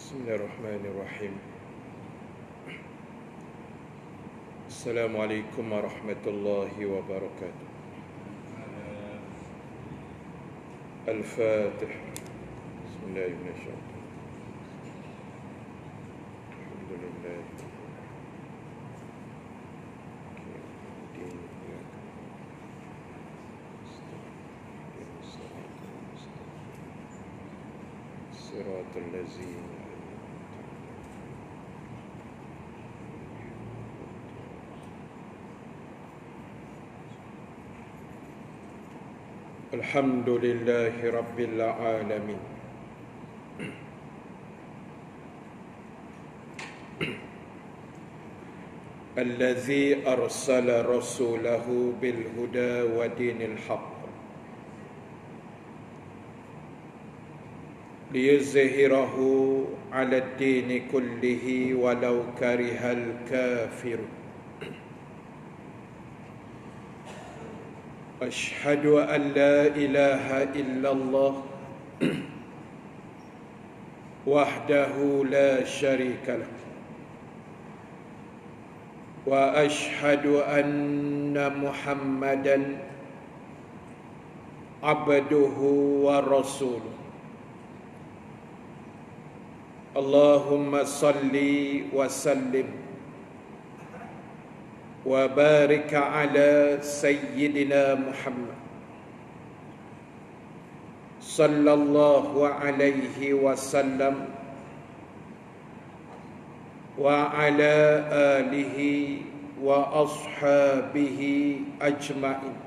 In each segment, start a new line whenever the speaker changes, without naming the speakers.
Bismillahirrahmanirrahim. Assalamualaikum warahmatullahi wabarakatuh. Al-Fatihah. Bismillahirrahmanirrahim. Alhamdulillah. Siratal ladzina Alhamdulillahi Rabbil Alamin. Alladzi arsala rasulahu bil huda wa dinil haqq liyuzhirahu 'ala ad-dini kullihi walau karihal kafirun. Ashhadu an la ilaha illallah wahdahu la syarika lah wa ashhadu anna Muhammadan abduhu wa rasuluh. Allahumma salli wa sallim wa barik ala sayyidina Muhammad sallallahu alaihi wasallam wa ala alihi wa ashabihi ajma'in.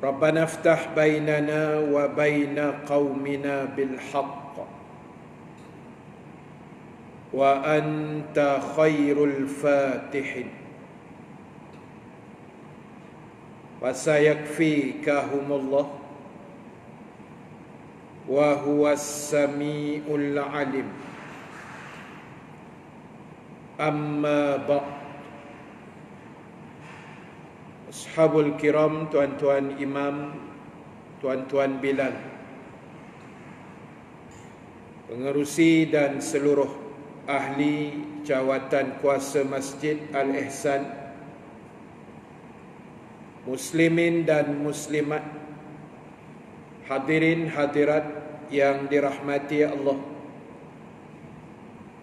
Rabbana iftah bainana wa baina qaumina bil haqq wa anta khairul fatihin wa sayakfikahumullah wa huwas samiul alim. Amma ba'd. Ashabul kiram, tuan-tuan imam, tuan-tuan bilal, pengerusi dan seluruh ahli jawatan kuasa Masjid Al-Ihsan, muslimin dan muslimat, hadirin hadirat yang dirahmati Allah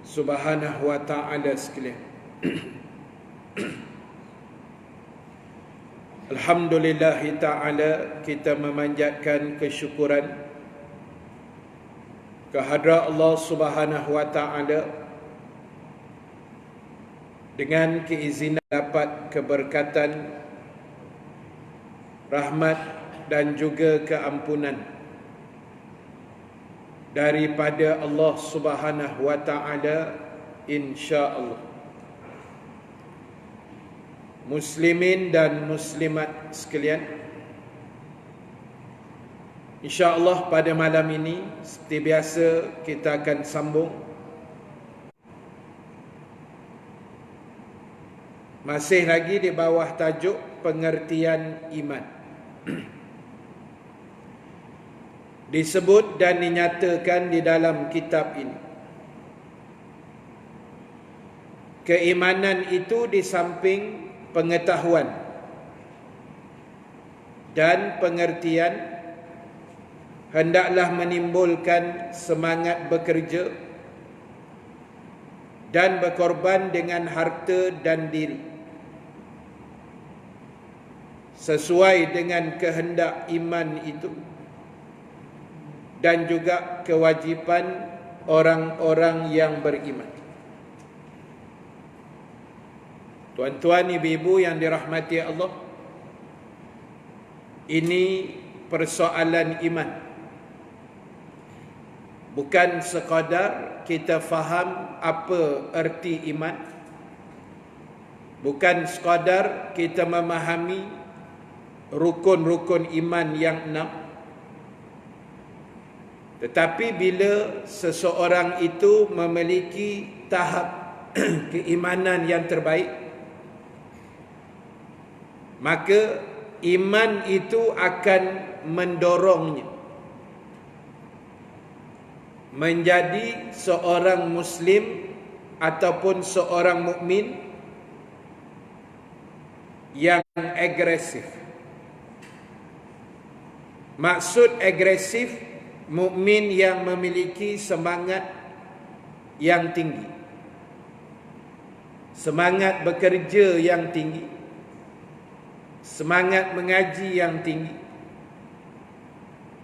Subhanahu wa ta'ala sekalian. Alhamdulillah ta'ala, kita memanjatkan kesyukuran kehadrat Allah Subhanahu wa ta'ala dengan keizinan dapat keberkatan, rahmat dan juga keampunan daripada Allah Subhanahu wa ta'ala, insya-Allah. Muslimin dan muslimat sekalian, insya-Allah pada malam ini seperti biasa kita akan sambung masih lagi di bawah tajuk pengertian iman. Disebut dan dinyatakan di dalam kitab ini, keimanan itu di samping pengetahuan dan pengertian hendaklah menimbulkan semangat bekerja dan berkorban dengan harta dan diri sesuai dengan kehendak iman itu dan juga kewajipan orang-orang yang beriman. Tuan-tuan, ibu-ibu yang dirahmati Allah, ini persoalan iman. Bukan sekadar kita faham apa erti iman, bukan sekadar kita memahami rukun-rukun iman yang 6, tetapi bila seseorang itu memiliki tahap keimanan yang terbaik, maka iman itu akan mendorongnya menjadi seorang Muslim ataupun seorang mukmin yang agresif. Maksud agresif, mukmin yang memiliki semangat yang tinggi, semangat bekerja yang tinggi, semangat mengaji yang tinggi,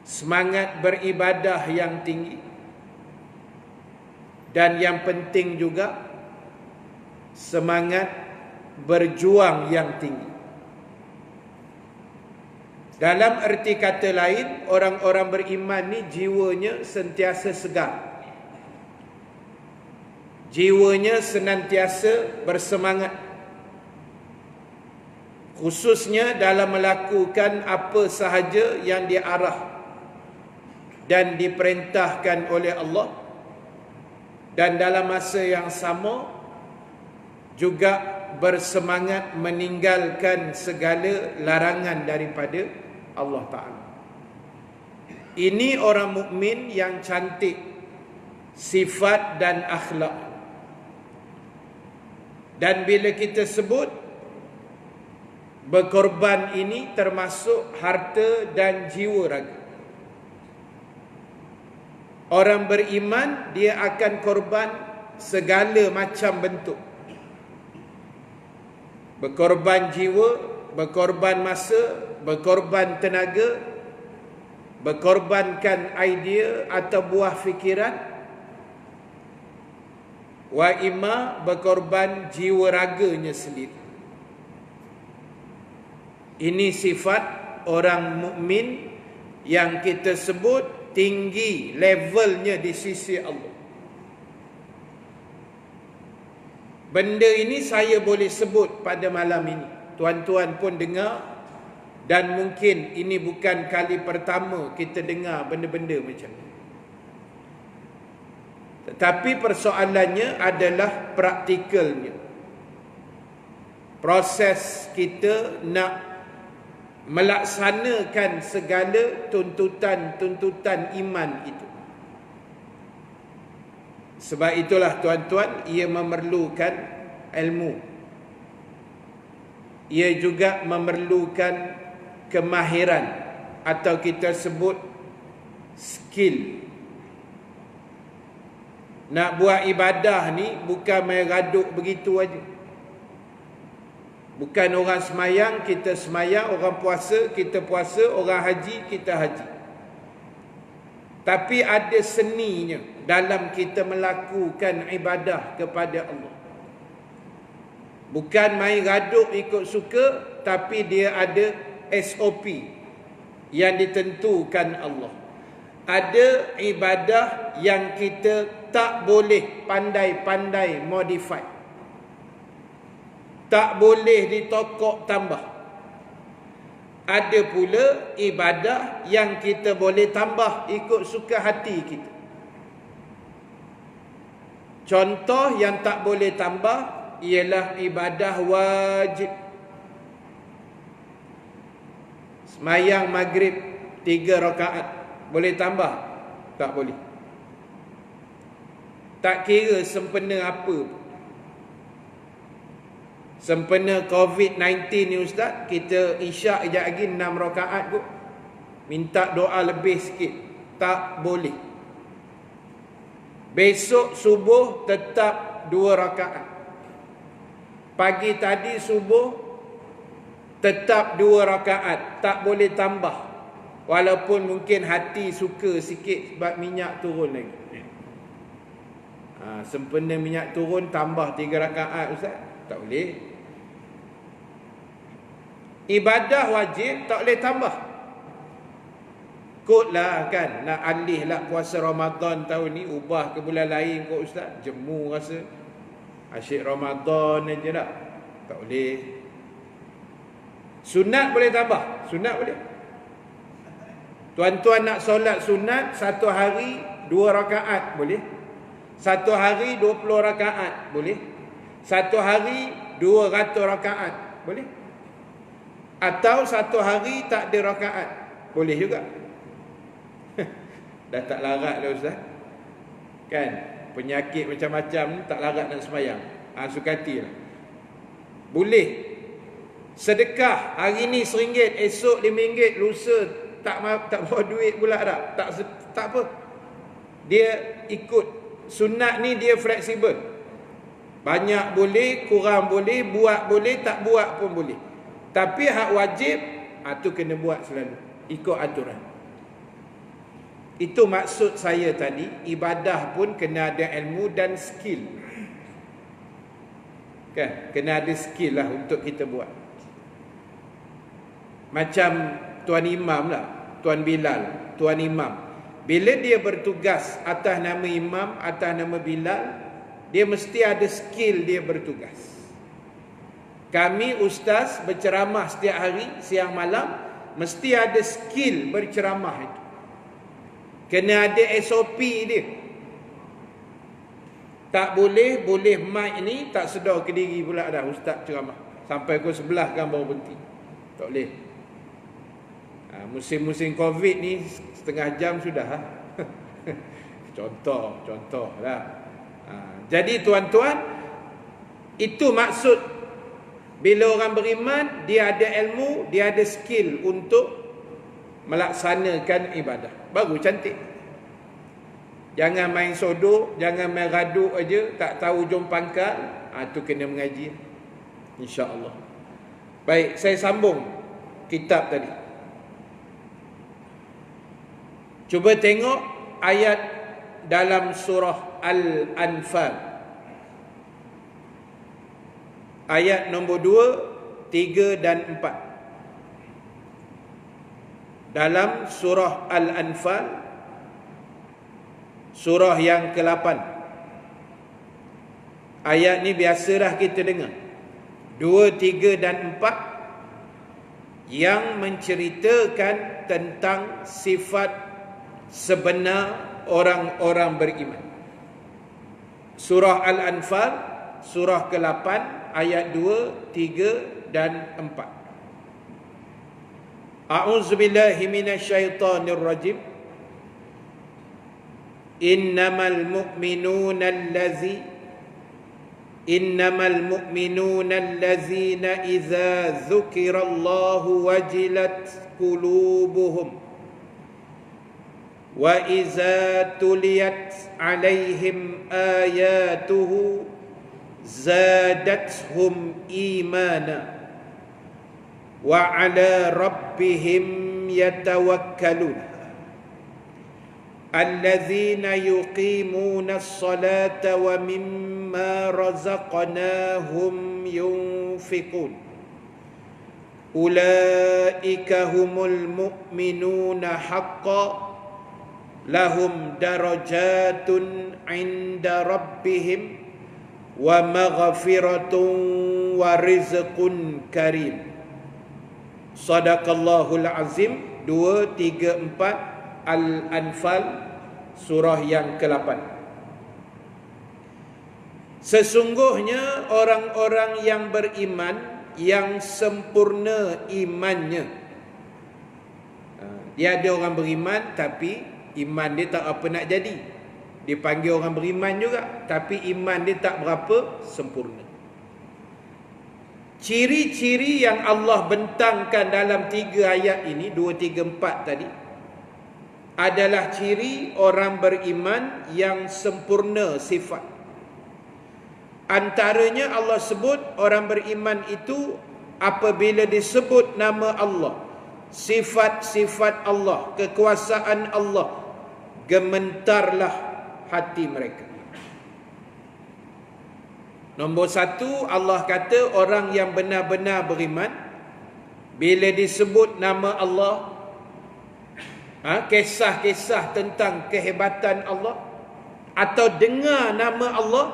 semangat beribadah yang tinggi, dan yang penting juga semangat berjuang yang tinggi. Dalam erti kata lain, orang-orang beriman ni jiwanya sentiasa segar, jiwanya senantiasa bersemangat, khususnya dalam melakukan apa sahaja yang diarah dan diperintahkan oleh Allah, dan dalam masa yang sama juga bersemangat meninggalkan segala larangan daripada Allah Ta'ala. Ini orang mukmin yang cantik sifat dan akhlak. Dan bila kita sebut berkorban, ini termasuk harta dan jiwa raga. Orang beriman, dia akan korban segala macam bentuk. Berkorban jiwa, berkorban masa, berkorban tenaga, berkorbankan idea atau buah fikiran, wa imma berkorban jiwa raganya sendiri. Ini sifat orang mukmin yang kita sebut tinggi levelnya di sisi Allah. Benda ini saya boleh sebut pada malam ini. Tuan-tuan pun dengar, dan mungkin ini bukan kali pertama kita dengar benda-benda macam ni. Tetapi persoalannya adalah praktikalnya. Proses kita nak melaksanakan segala tuntutan-tuntutan iman itu. Sebab itulah tuan-tuan, ia memerlukan ilmu. Ia juga memerlukan kemahiran atau kita sebut skill. Nak buat ibadah ni bukan main gaduk begitu aja. Bukan orang semayang, kita semayang, orang puasa, kita puasa, orang haji, kita haji. Tapi ada seninya dalam kita melakukan ibadah kepada Allah. Bukan main gaduk ikut suka, tapi dia ada SOP yang ditentukan Allah. Ada ibadah yang kita tak boleh pandai-pandai modify, tak boleh ditokok tambah. Ada pula ibadah yang kita boleh tambah ikut suka hati kita. Contoh yang tak boleh tambah ialah ibadah wajib. Semayang maghrib 3 rakaat, boleh tambah? Tak boleh. Tak kira sempena apa. Sempena COVID-19 ni ustaz, kita isyak sekejap lagi 6 rakaat kot. Minta doa lebih sikit. Tak boleh. Besok subuh tetap 2 rakaat. Pagi tadi subuh tetap 2 rakaat. Tak boleh tambah. Walaupun mungkin hati suka sikit sebab minyak turun lagi. Sempena minyak turun tambah 3 rakaat ustaz. Tak boleh. Ibadah wajib tak boleh tambah. Kotlah kan, nak alih lah puasa Ramadan tahun ni, ubah ke bulan lain kot ustaz. Jemu rasa asyik Ramadan aja dah. Tak boleh. Sunat boleh tambah. Sunat boleh. Tuan-tuan nak solat sunat 1 hari 2 rakaat boleh. 1 hari 20 rakaat boleh. 1 hari 200 rakaat boleh. Atau 1 hari tak ada rakaat boleh juga. Dah tak larat dah ustaz. Kan? Penyakit macam-macam ni tak larat nak sembahyang. Sukati lah. Boleh. Sedekah hari ni RM1, esok RM5, lusa tak bawa duit pula dah. Tak apa. Dia ikut sunat ni, dia fleksibel. Banyak boleh, kurang boleh, buat boleh, tak buat pun boleh. Tapi hak wajib tu kena buat selalu, ikut aturan. Itu maksud saya tadi, ibadah pun kena ada ilmu dan skill. Kan? Kena ada skill lah untuk kita buat. Macam Tuan Imam lah, Tuan Bilal, Tuan Imam. Bila dia bertugas atas nama imam, atas nama Bilal, dia mesti ada skill dia bertugas. Kami ustaz berceramah setiap hari, siang malam, mesti ada skill berceramah itu. Kena ada SOP dia. Tak boleh mic ni tak sedar ke diri pula dah ustaz ceramah. Sampai pukul 11 kan baru berhenti. Tak boleh. Musim-musim Covid ni setengah jam sudah. Contoh lah. Jadi tuan-tuan, itu maksud bila orang beriman, dia ada ilmu, dia ada skill untuk melaksanakan ibadah. Baru cantik. Jangan main sodok, jangan main raduk aja, tak tahu jom pangkal. Tu kena mengaji. InsyaAllah. Baik, saya sambung kitab tadi. Cuba tengok ayat dalam surah Al-Anfal. Ayat nombor 2, 3 dan 4. Dalam surah Al-Anfal, surah yang ke-8. Ayat ni biasalah kita dengar. 2, 3 dan 4 yang menceritakan tentang sifat sebenar orang-orang beriman. Surah Al-Anfal, surah ke-8, ayat 2, 3 dan 4. A'udzubillahi minasyaitonir rajim. Innamal mu'minuna allazina idza dzukirallahu wajilat qulubuhum wa idza tuliyat alaihim ayatuhu zadatuhum imana wa ala rabbihim yatawakkalun allazina yuqimuna as-salata wa mimma razaqnahum yunfiqun ulaika humul mu'minuna haqqan lahum darajatun 'inda rabbihim wa maghfiratun wa rizqun karim. Sadaqallahul azim. 2, 3, 4 Al-Anfal, surah yang ke-8. Sesungguhnya orang-orang yang beriman, yang sempurna imannya. Dia ada orang beriman tapi iman dia tak apa nak jadi. Dipanggil orang beriman juga, tapi iman dia tak berapa sempurna. Ciri-ciri yang Allah bentangkan dalam 3 ayat ini, 2, 3, 4 tadi, adalah ciri orang beriman yang sempurna sifat. Antaranya Allah sebut orang beriman itu apabila disebut nama Allah, sifat-sifat Allah, kekuasaan Allah, gementarlah hati mereka. Nombor 1, Allah kata orang yang benar-benar beriman, bila disebut nama Allah, kisah-kisah tentang kehebatan Allah, atau dengar nama Allah,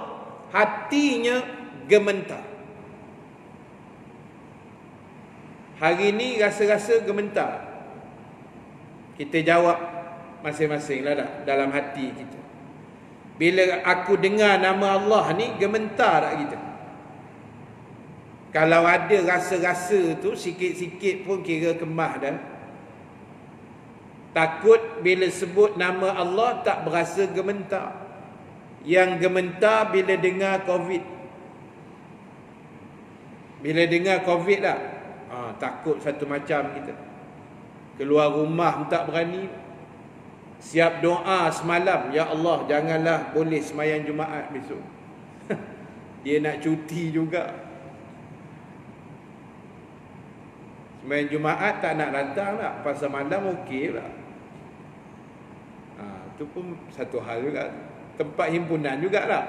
hatinya gementar. Hari ni rasa-rasa gementar. Kita jawab masing-masing lah dah, dalam hati kita. Bila aku dengar nama Allah ni, gementar tak kita? Kalau ada rasa-rasa tu, sikit-sikit pun kira kemah dah. Takut bila sebut nama Allah tak berasa gementar. yang gementar bila dengar Covid. Bila dengar Covid lah, takut satu macam kita. Keluar rumah tak berani. Siap doa semalam, ya Allah janganlah boleh sembahyang Jumaat besok. Dia nak cuti juga. Sembahyang Jumaat tak nak datang lah, pasal malam okey lah. Itu pun satu hal juga. Tempat himpunan jugalah.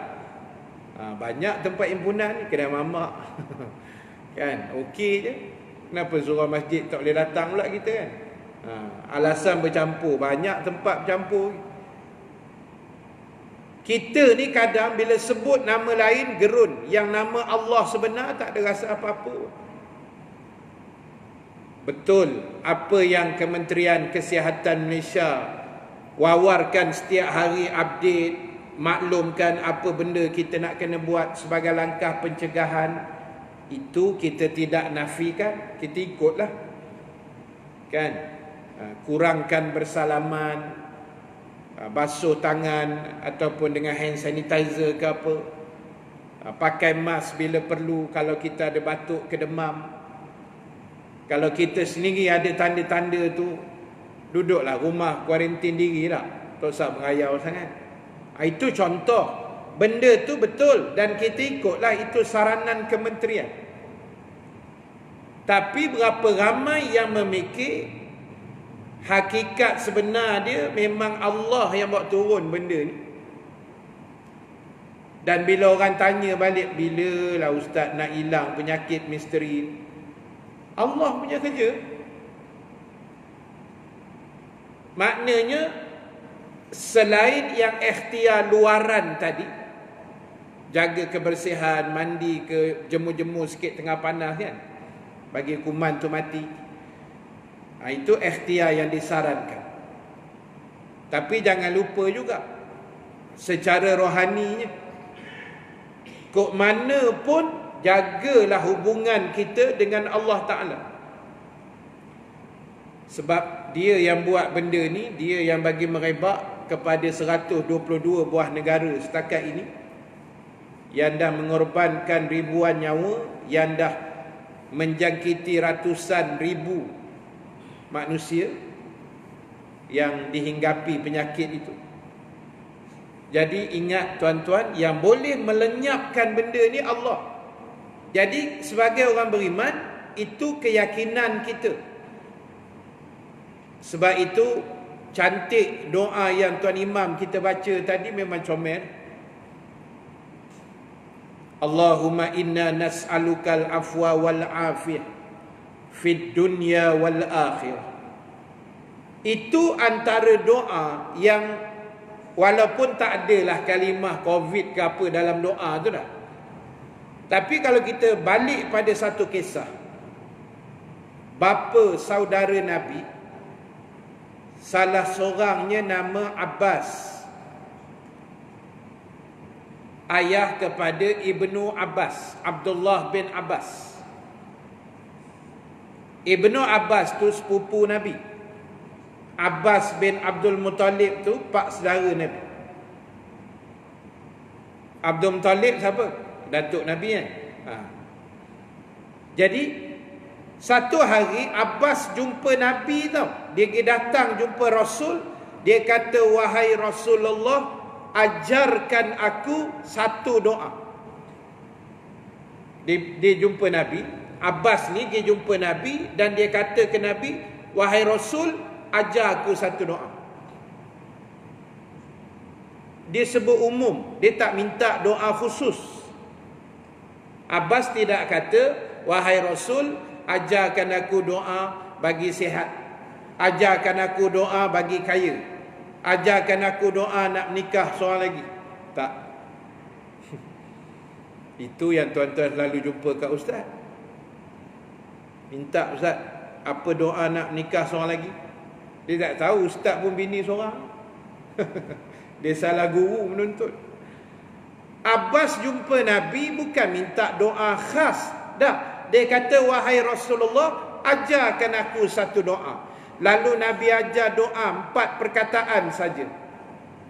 Banyak tempat himpunan ni, kedai mamak. Kan, okey je. Kenapa surau masjid tak boleh datang pula kita kan? Alasan bercampur, banyak tempat bercampur. Kita ni kadang bila sebut nama lain gerun, yang nama Allah sebenar tak ada rasa apa-apa. Betul apa yang Kementerian Kesihatan Malaysia wawarkan setiap hari, update, maklumkan apa benda kita nak kena buat sebagai langkah pencegahan. Itu kita tidak nafikan, kita ikutlah. Kan? Kurangkan bersalaman, basuh tangan ataupun dengan hand sanitizer ke apa. Pakai mask bila perlu kalau kita ada batuk ke demam. Kalau kita sendiri ada tanda-tanda tu, duduklah rumah, kuarantin diri lah. Tak usah berayau sangat. Itu contoh. Benda tu betul dan kita ikutlah, itu saranan kementerian. Tapi berapa ramai yang memikir hakikat sebenar dia memang Allah yang buat turun benda ni. Dan bila orang tanya balik, bila lah ustaz nak hilang penyakit misteri? Allah punya kerja. Maknanya selain yang ikhtiar luaran tadi, jaga kebersihan, mandi ke, jemur-jemur sikit tengah panas kan, bagi kuman tu mati, itu ikhtiar yang disarankan. Tapi jangan lupa juga secara rohaninya, kok mana pun jagalah hubungan kita dengan Allah Ta'ala. Sebab dia yang buat benda ni, dia yang bagi merebak kepada 122 buah negara setakat ini, yang dah mengorbankan ribuan nyawa, yang dah menjangkiti ratusan ribu manusia yang dihinggapi penyakit itu. Jadi ingat tuan-tuan, yang boleh melenyapkan benda ni Allah. Jadi sebagai orang beriman, itu keyakinan kita. Sebab itu cantik doa yang Tuan Imam kita baca tadi memang comel. Allahumma inna nas'alukal afwa wal afiyah fid dunya wal akhirah. Itu antara doa yang walaupun tak adalah kalimah Covid ke apa dalam doa tu dah. Tapi kalau kita balik pada satu kisah, bapa saudara Nabi, salah seorangnya nama Abbas, ayah kepada Ibnu Abbas, Abdullah bin Abbas. Ibnu Abbas tu sepupu Nabi. Abbas bin Abdul Muttalib tu pak saudara Nabi. Abdul Muttalib siapa? Datuk Nabi kan? Jadi satu hari Abbas jumpa Nabi tau. Dia datang jumpa Rasul. Dia kata, wahai Rasulullah, ajarkan aku satu doa. Dia jumpa Nabi. Abbas ni dia jumpa Nabi dan dia kata ke Nabi, wahai Rasul, ajar aku satu doa. Dia sebut umum, dia tak minta doa khusus. Abbas tidak kata, wahai Rasul, ajarkan aku doa bagi sihat, ajarkan aku doa bagi kaya, ajarkan aku doa nak nikah seorang lagi. Tak. Itu yang tuan-tuan selalu jumpa kat ustaz. Minta ustaz, apa doa nak nikah seorang lagi? Dia tak tahu ustaz pun bini seorang. Dia salah guru menuntut. Abbas jumpa Nabi bukan minta doa khas. Dah, dia kata, wahai Rasulullah, ajarkan aku satu doa. Lalu Nabi ajar doa 4 perkataan saja.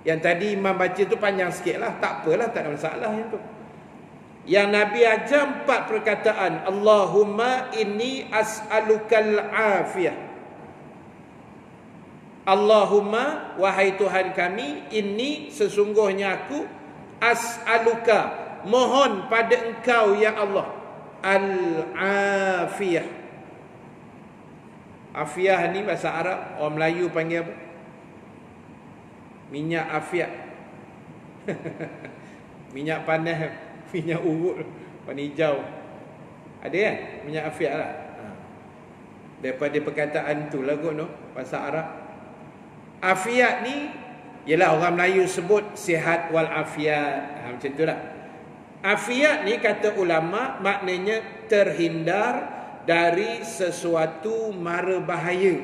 Yang tadi Imam baca tu panjang sikit lah. Tak apalah, tak ada masalah yang tu. Yang Nabi ajar 4 perkataan. Allahumma inni as'alukal afiyah. Allahumma, wahai Tuhan kami, inni, sesungguhnya aku, as'aluka, mohon pada engkau ya Allah, al-afiyah. Afiyah ni bahasa Arab, orang Melayu panggil apa? Minyak afiat. Minyak panas, minyak urut, warna hijau. Ada kan? Minyak afiat lah. Daripada perkataan tu lah kot, no? Bahasa Arab. Afiat ni ialah orang Melayu sebut sihat wal afiat. Macam tu lah. Afiat ni kata ulama maknanya terhindar dari sesuatu mara bahaya.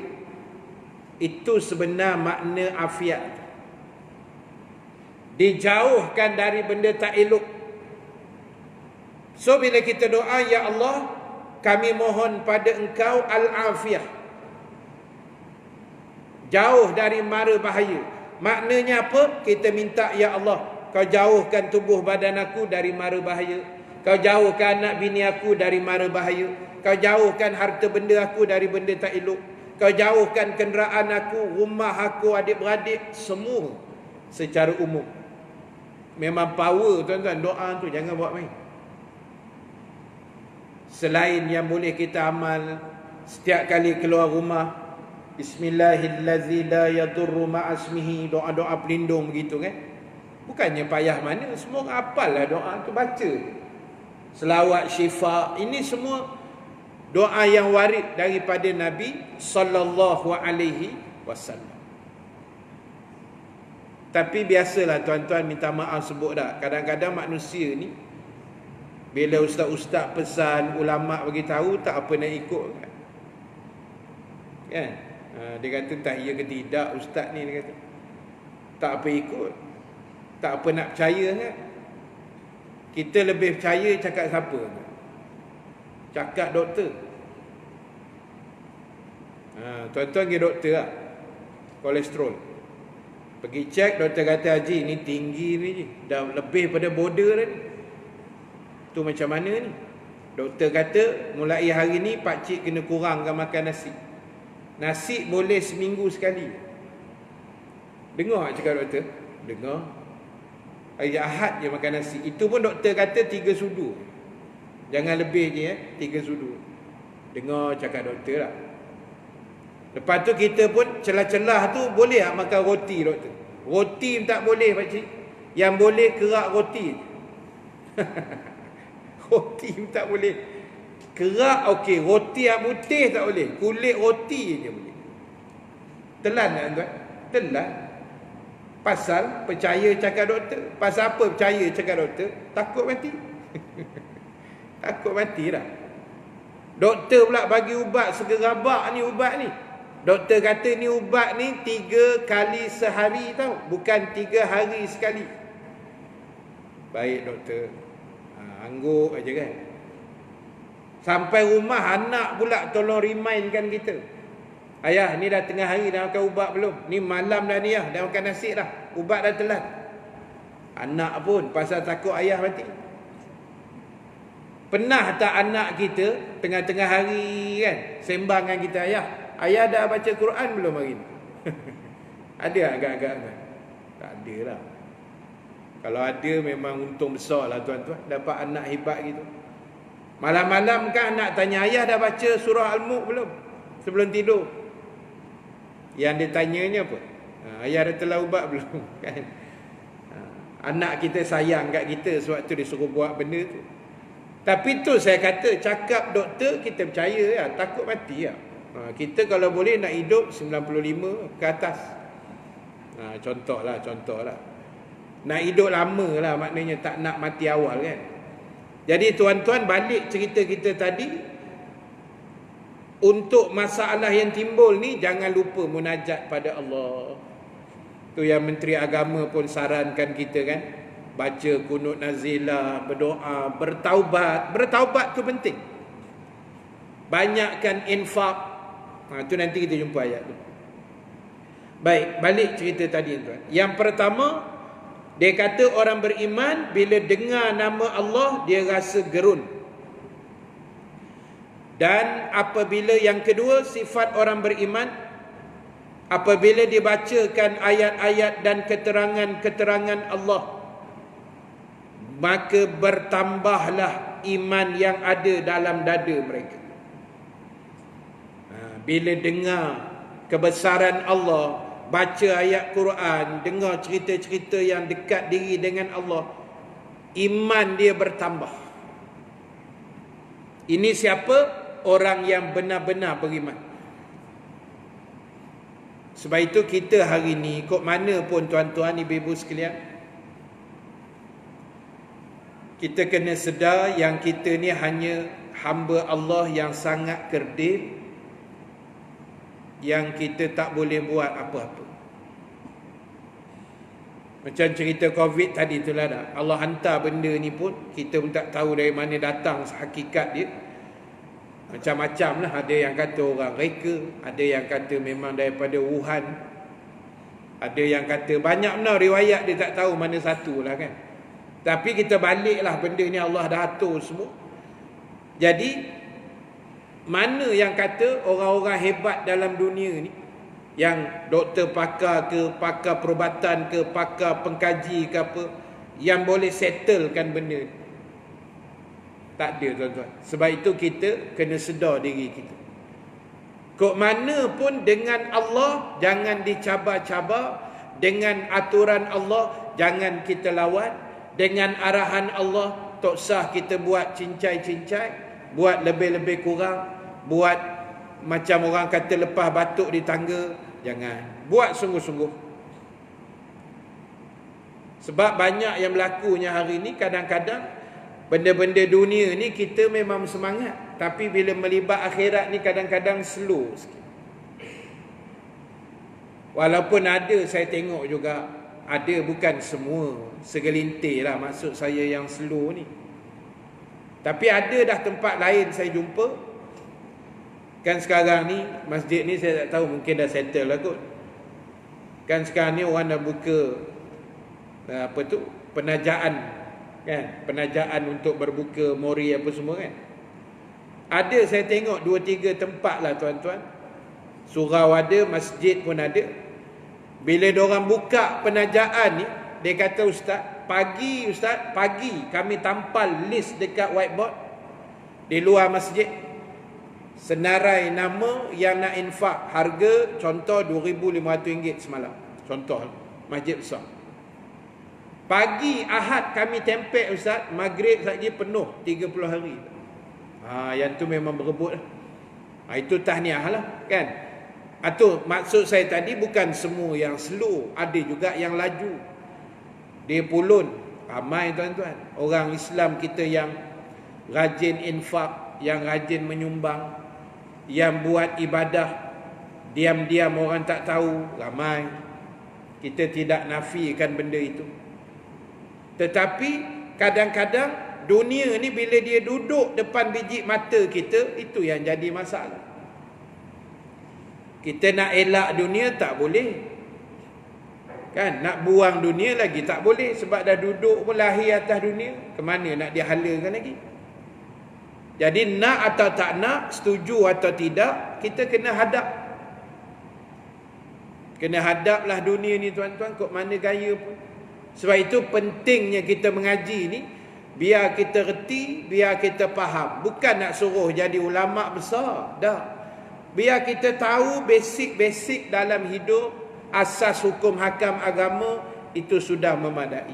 Itu sebenar makna afiat. Dijauhkan dari benda tak elok. So bila kita doa, ya Allah, kami mohon pada engkau al-afiyah, jauh dari mara bahaya. Maknanya apa? Kita minta, ya Allah, kau jauhkan tubuh badan aku dari mara bahaya. Kau jauhkan anak bini aku dari mara bahaya. Kau jauhkan harta benda aku dari benda tak elok. Kau jauhkan kenderaan aku, rumah aku, adik-beradik, semua secara umum. Memang power tuan-tuan doa tu, jangan buat main. Selain yang boleh kita amal setiap kali keluar rumah, Bismillahillazi la yadurru ma'asmihi, doa-doa pelindung begitu kan. Bukannya payah mana, semua orang hafal lah doa tu, baca. Selawat syifa, ini semua doa yang warid daripada Nabi sallallahu alaihi wasallam. Tapi biasalah tuan-tuan minta maaf sebut dah. Kadang-kadang manusia ni bila ustaz-ustaz pesan, ulama' bagi tahu, tak apa nak ikut kan. Kan? Dia kata tak ya ke tidak ustaz ni, dia kata. Tak apa ikut. Tak apa nak percaya kan. Kita lebih percaya cakap siapa? Cakap doktor. Tuan-tuan pergi doktor lah. Kolesterol. Pergi cek, doktor kata, Haji ni tinggi ni, dah lebih pada border dah ni. Tu macam mana ni? Doktor kata, mulai hari ni pakcik kena kurangkan makan nasi. Nasi boleh seminggu sekali. Dengar tak cakap doktor? Dengar. Hari Ahad je makan nasi. Itu pun doktor kata 3 sudu. Jangan lebih je 3 sudu. Dengar cakap doktor lah. Lepas tu kita pun celah-celah tu boleh tak makan roti doktor? Roti tak boleh pakcik. Yang boleh kerak roti. Roti tak boleh. Kerak okey, roti yang putih tak boleh. Kulit roti je boleh. Telan tak tuan? Telan. Pasal percaya cakap doktor. Pasal apa percaya cakap doktor? Takut mati. Takut mati dah. Doktor pula bagi ubat segerabak ni, ubat ni. Doktor kata ni ubat ni 3 kali sehari tau. Bukan 3 hari sekali. Baik doktor. Angguk aja kan. Sampai rumah anak pula tolong remindkan kita. Ayah ni dah tengah hari dah makan ubat belum? Ni malam dah ni dah makan nasi dah. Ubat dah telan. Anak pun pasal takut ayah mati. Pernah tak anak kita tengah-tengah hari kan sembang dengan kita, ayah dah baca Quran belum hari ni? Ada agak-agak kan? Tak ada lah. Kalau ada memang untung besar lah tuan-tuan, dapat anak hebat gitu. Malam-malam kan anak tanya, ayah dah baca surah Al-Mulk belum? Sebelum tidur. Yang dia tanyanya apa? Ayah dah telah ubat belum? Kan? Anak kita sayang kat kita sebab tu dia suruh buat benda tu. Tapi tu saya kata, cakap doktor kita percaya lah, takut mati lah. Kita kalau boleh nak hidup 95 ke atas. Contoh lah. Nak hidup lama lah, maknanya tak nak mati awal kan. Jadi tuan-tuan, balik cerita kita tadi, untuk masalah yang timbul ni jangan lupa munajat pada Allah. Tu yang Menteri Agama pun sarankan kita kan, baca kunut nazilah, berdoa, bertaubat. Bertaubat tu penting. Banyakkan infak. Tu nanti kita jumpa ayat tu. Baik, balik cerita tadi tuan. Yang pertama, dia kata orang beriman bila dengar nama Allah dia rasa gerun. Dan apabila yang kedua, sifat orang beriman apabila dibacakan ayat-ayat dan keterangan-keterangan Allah, maka bertambahlah iman yang ada dalam dada mereka. Bila dengar kebesaran Allah, baca ayat Quran, dengar cerita-cerita yang dekat diri dengan Allah, iman dia bertambah. Ini siapa? Orang yang benar-benar beriman. Sebab itu kita hari ni, kok mana pun tuan-tuan, ibu-ibu sekalian, kita kena sedar yang kita ni hanya hamba Allah yang sangat kerdil, yang kita tak boleh buat apa-apa. Macam cerita COVID tadi tu lah dah. Allah hantar benda ni pun kita pun tak tahu dari mana datang hakikat dia. Macam-macam lah. Ada yang kata orang reka, ada yang kata memang daripada Wuhan, ada yang kata banyak benar riwayat, dia tak tahu mana satu lah kan. Tapi kita baliklah benda ni Allah dah atur semua. Jadi mana yang kata orang-orang hebat dalam dunia ni, yang doktor pakar ke, pakar perubatan ke, pakar pengkaji ke apa, yang boleh settlekan benda ni? Tak ada tuan-tuan. Sebab itu kita kena sedar diri kita. Kok mana pun dengan Allah jangan dicabar-cabar, dengan aturan Allah jangan kita lawan, dengan arahan Allah tak sah kita buat cincai-cincai, buat lebih-lebih kurang, buat macam orang kata lepas batuk di tangga. Jangan. Buat sungguh-sungguh. Sebab banyak yang berlakunya hari ni, kadang-kadang benda-benda dunia ni kita memang semangat, tapi bila melibat akhirat ni kadang-kadang slow sikit. Walaupun ada, saya tengok juga ada, bukan semua, segelintir lah maksud saya yang slow ni. Tapi ada dah tempat lain saya jumpa. Kan sekarang ni masjid ni saya tak tahu, mungkin dah settle lah kot. Kan sekarang ni orang dah buka apa tu, penajaan kan, penajaan untuk berbuka mori apa semua kan. Ada saya tengok 2-3 tempat lah tuan-tuan. Surau ada, masjid pun ada. Bila diorang buka penajaan ni, dia kata ustaz, pagi kami tampal list dekat whiteboard di luar masjid, senarai nama yang nak infak, harga contoh RM2,500 semalam, contoh masjid besar. Pagi Ahad kami tempel ustaz, maghrib saja penuh 30 hari. Yang tu memang berebut lah. Itu tahniah lah kan. Itu maksud saya tadi, bukan semua yang slow, ada juga yang laju. Dia pulun. Ramai tuan-tuan orang Islam kita yang rajin infak, yang rajin menyumbang, yang buat ibadah diam-diam orang tak tahu, ramai. Kita tidak nafikan benda itu. Tetapi kadang-kadang dunia ni bila dia duduk depan biji mata kita, itu yang jadi masalah. Kita nak elak dunia tak boleh, kan? Nak buang dunia lagi tak boleh, sebab dah duduk pun lahir atas dunia. Kemana nak dihalakan lagi? Jadi nak atau tak nak, setuju atau tidak, kita kena hadap. Kena hadaplah dunia ni tuan-tuan, kok mana gaya pun. Sebab itu pentingnya kita mengaji ni, biar kita reti, biar kita faham. Bukan nak suruh jadi ulama besar, dah. Biar kita tahu basic-basic dalam hidup, asas hukum hakam agama, itu sudah memadai.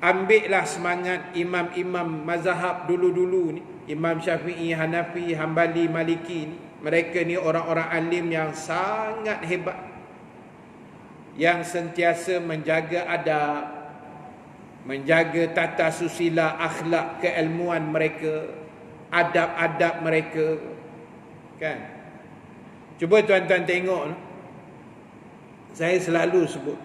Ambillah semangat imam-imam mazhab dulu-dulu ni, Imam Syafi'i, Hanafi, Hambali, Maliki ni. Mereka ni orang-orang alim yang sangat hebat, yang sentiasa menjaga adab, menjaga tata susila, akhlak, keilmuan mereka, adab-adab mereka, kan? Cuba tuan-tuan tengok, saya selalu sebut,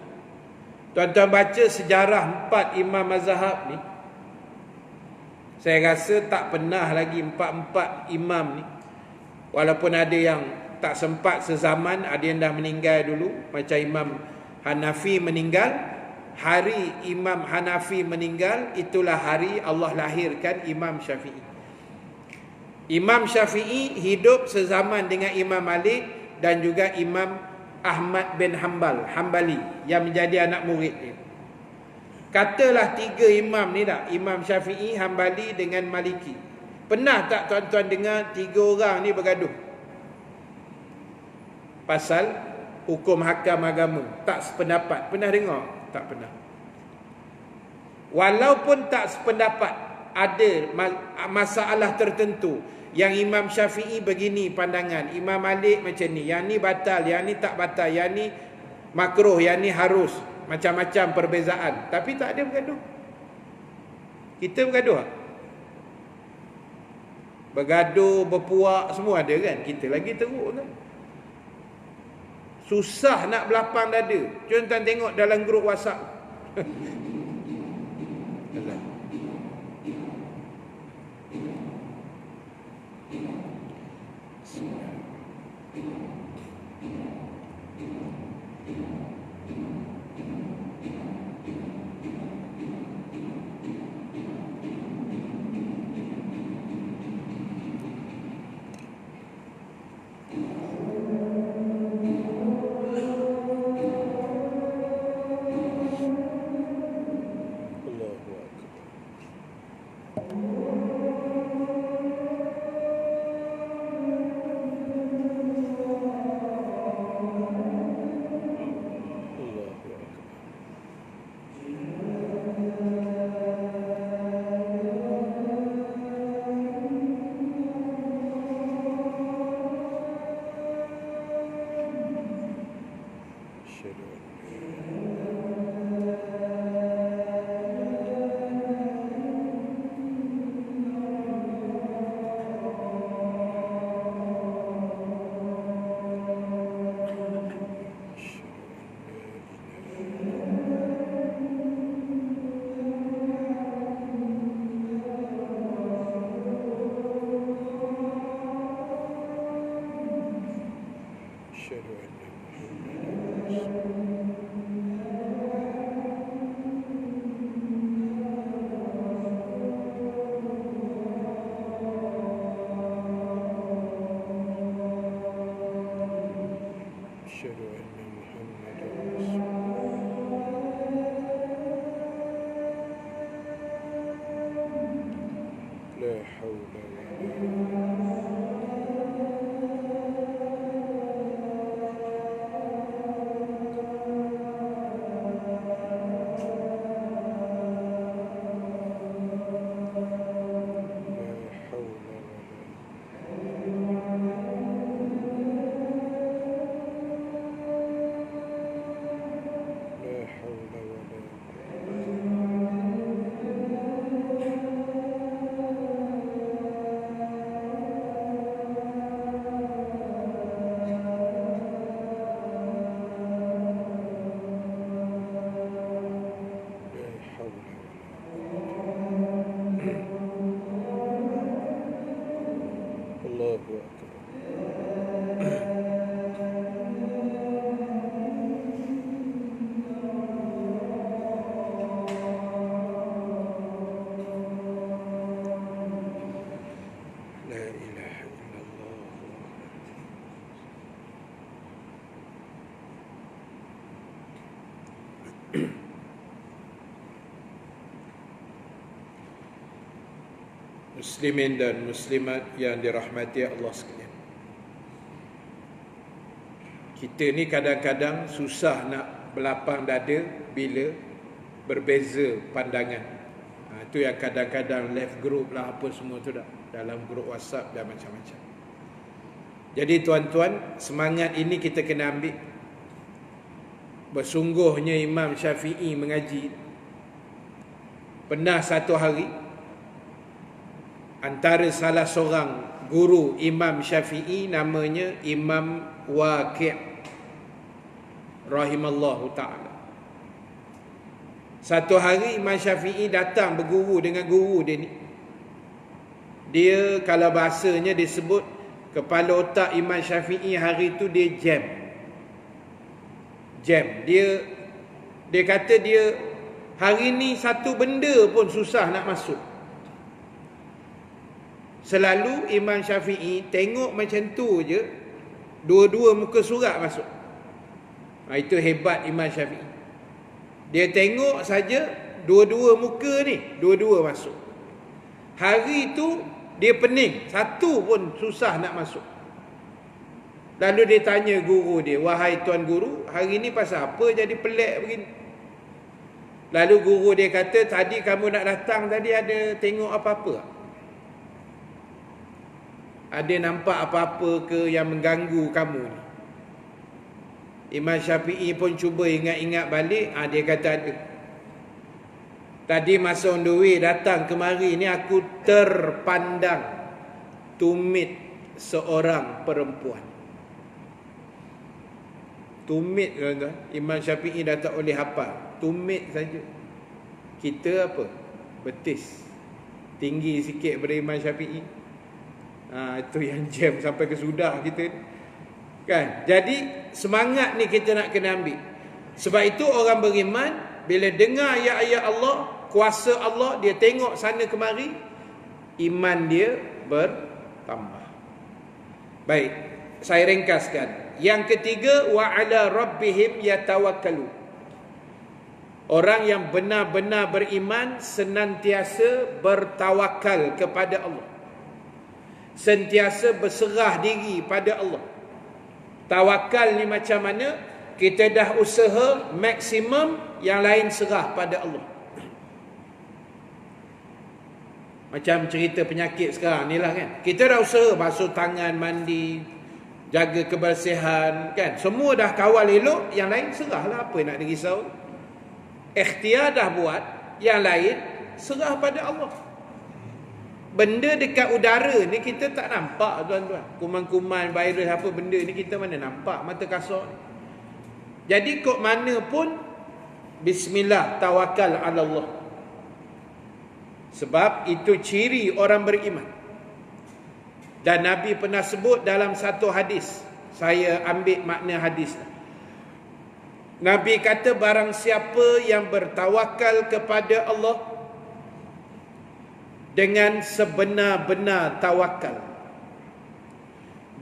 tuan-tuan baca sejarah 4 imam mazhab ni, saya rasa tak pernah lagi 4 imam ni, walaupun ada yang tak sempat sezaman, ada yang dah meninggal dulu. Macam Imam Hanafi meninggal, hari Imam Hanafi meninggal, itulah hari Allah lahirkan Imam Syafi'i. Imam Syafi'i hidup sezaman dengan Imam Malik dan juga Imam Ahmad bin Hanbali yang menjadi anak murid dia. Katalah 3 imam ni dah, Imam Syafi'i, Hanbali dengan Maliki. Pernah tak tuan-tuan dengar 3 orang ni bergaduh pasal hukum hakam agama, tak sependapat? Pernah dengar? Tak pernah. Walaupun tak sependapat, ada masalah tertentu yang Imam Syafi'i begini pandangan, Imam Malik macam ni, yang ni batal, yang ni tak batal, yang ni makruh, yang ni harus, macam-macam perbezaan, tapi tak ada bergaduh. Kita bergaduh tak? Bergaduh, berpuak, semua ada kan? Kita lagi teruk kan? Susah nak berlapang dada. Contoh tengok dalam grup WhatsApp. Muslimin dan muslimat yang dirahmati Allah sekalian, kita ni kadang-kadang susah nak berlapang dada bila berbeza pandangan. Itu yang kadang-kadang left group lah, apa semua tu dah, dalam grup WhatsApp dan macam-macam. Jadi tuan-tuan, semangat ini kita kena ambil. Bersungguhnya Imam Syafi'i mengaji. Pernah satu hari, antara salah seorang guru Imam Syafi'i, namanya Imam Waqi' rahimallahu ta'ala. Satu hari Imam Syafi'i datang berguru dengan guru dia ni. Dia kalau bahasanya disebut Kepala otak Imam Syafi'i hari tu dia jam. Dia kata dia hari ni satu benda pun susah nak masuk. Selalu Imam Syafi'i tengok macam tu je, dua-dua muka surat masuk. Itu hebat Imam Syafi'i. Dia tengok saja dua-dua muka ni, dua-dua masuk. Hari tu dia pening, satu pun susah nak masuk. Lalu dia tanya guru dia, "Wahai tuan guru, hari ni pasal apa jadi pelik begini?" Lalu guru dia kata, "Tadi kamu nak datang tadi ada tengok apa-apa? Ada nampak apa-apa ke yang mengganggu kamu ni?" Imam Syafi'i pun cuba ingat-ingat balik. Dia kata ada. Tadi masa on the way datang kemari ni, aku terpandang tumit seorang perempuan. Tumit, tuan-tuan. Imam Syafi'i dah tak boleh hafal. Tumit saja. Kita apa? Betis. Tinggi sikit daripada Imam Syafi'i. Itu yang jam sampai ke sudah kita. Kan? Jadi semangat ni kita nak kena ambil. Sebab itu orang beriman bila dengar ayat-ayat Allah, kuasa Allah, dia tengok sana kemari, iman dia bertambah. Baik, saya ringkaskan. Yang ketiga, wa ala rabbihim yatawakkalu. Orang yang benar-benar beriman senantiasa bertawakal kepada Allah. Sentiasa berserah diri pada Allah. Tawakal ni macam mana? Kita dah usaha maksimum, yang lain serah pada Allah. Macam cerita penyakit sekarang ni lah kan. Kita dah usaha basuh tangan, mandi, jaga kebersihan kan. Semua dah kawal elok, yang lain serah lah, apa nak dirisau. Ikhtiar dah buat, yang lain serah pada Allah. Benda dekat udara ni kita tak nampak, tuan-tuan. Kuman-kuman, virus apa benda ni kita mana nampak mata kasar ni. Jadi kok mana pun bismillah, tawakal ala Allah. Sebab itu ciri orang beriman. Dan Nabi pernah sebut dalam satu hadis. Saya ambil makna hadis. Nabi kata, barang siapa yang bertawakal kepada Allah dengan sebenar-benar tawakal.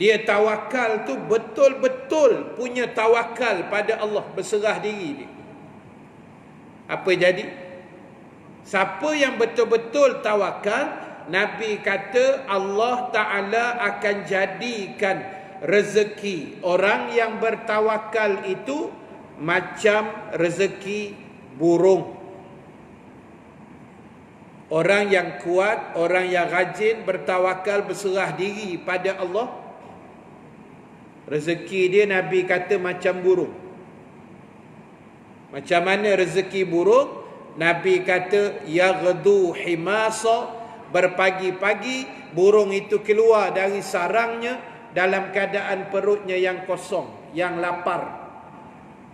Dia tawakal tu betul-betul punya tawakal pada Allah, berserah diri dia. Apa jadi? Siapa yang betul-betul tawakal, Nabi kata Allah Ta'ala akan jadikan rezeki orang yang bertawakal itu macam rezeki burung. Orang yang kuat, orang yang rajin, bertawakal, berserah diri pada Allah, rezeki dia Nabi kata macam burung. Macam mana rezeki burung? Nabi kata yaghdu himasa, berpagi-pagi burung itu keluar dari sarangnya dalam keadaan perutnya yang kosong, yang lapar.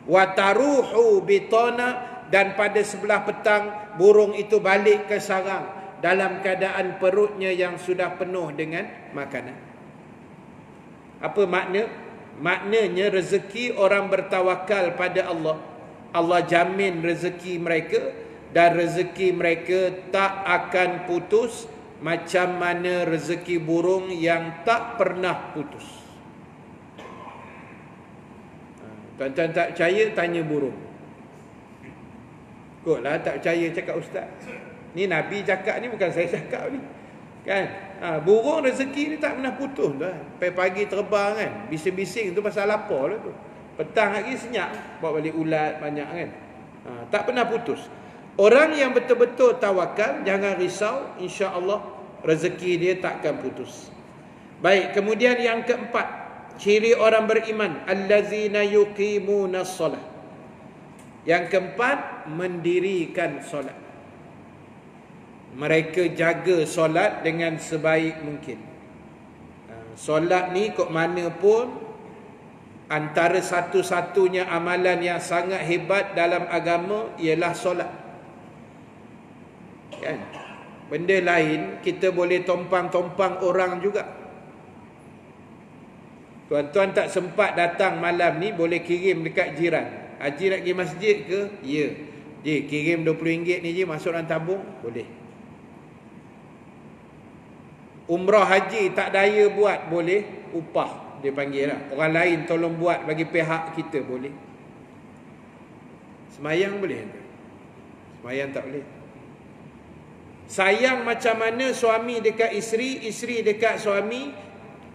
Wa taruhu bitana, dan pada sebelah petang burung itu balik ke sarang dalam keadaan perutnya yang sudah penuh dengan makanan. Apa makna? Maknanya rezeki orang bertawakal pada Allah, Allah jamin rezeki mereka, dan rezeki mereka tak akan putus macam mana rezeki burung yang tak pernah putus. Tuan-tuan tak percaya, tanya burung. Kotlah tak percaya cakap ustaz. Ni Nabi cakap ni, bukan saya cakap ni. Kan? Burung rezeki ni tak pernah putus dah. Pagi-pagi terbang kan. Bising-bising tu pasal lapar lah tu. Petang lagi senyap, bawa balik ulat banyak kan. Tak pernah putus. Orang yang betul-betul tawakal, jangan risau, insya-Allah rezeki dia takkan putus. Baik, kemudian yang keempat, ciri orang beriman, allazina yuqimunas solah. Yang keempat, mendirikan solat. Mereka jaga solat dengan sebaik mungkin. Solat ni kok mana pun antara satu-satunya amalan yang sangat hebat dalam agama ialah solat. Kan? Benda lain kita boleh tompang-tompang orang juga. Tuan-tuan tak sempat datang malam ni, boleh kirim dekat jiran. Haji nak pergi masjid ke? Ya. Ji, kirim RM20 ni je, masuk dalam tabung. Boleh. Umrah haji tak daya buat, boleh. Upah dia panggil lah. Orang lain tolong buat bagi pihak kita, boleh. Semayang boleh? Semayang tak boleh. Sayang macam mana suami dekat isteri, isteri dekat suami,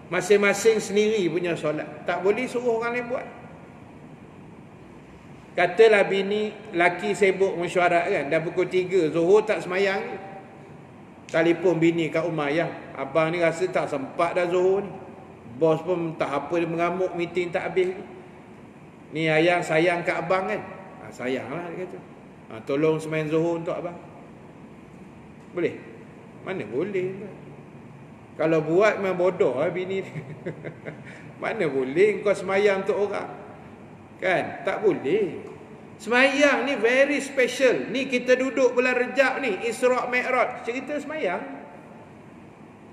masing-masing sendiri punya solat. Tak boleh suruh orang lain buat. Katalah bini, laki sibuk mesyuarat kan, dah pukul 3 Zuhur tak semayang. Telefon bini kat rumah, "Yang, abang ni rasa tak sempat dah Zuhur ni. Bos pun tak apa, dia mengamuk, meeting tak habis ni. Ni ayang sayang kat abang kan?" "Sayang lah," dia kata. "Tolong semayang Zuhur untuk abang." Boleh? Mana boleh. Kalau buat memang bodoh lah bini ni. Mana boleh kau semayang untuk orang. Kan? Tak boleh. Semayang ni very special. Ni kita duduk bulan Rejab ni, Isra' Mi'raj, cerita semayang.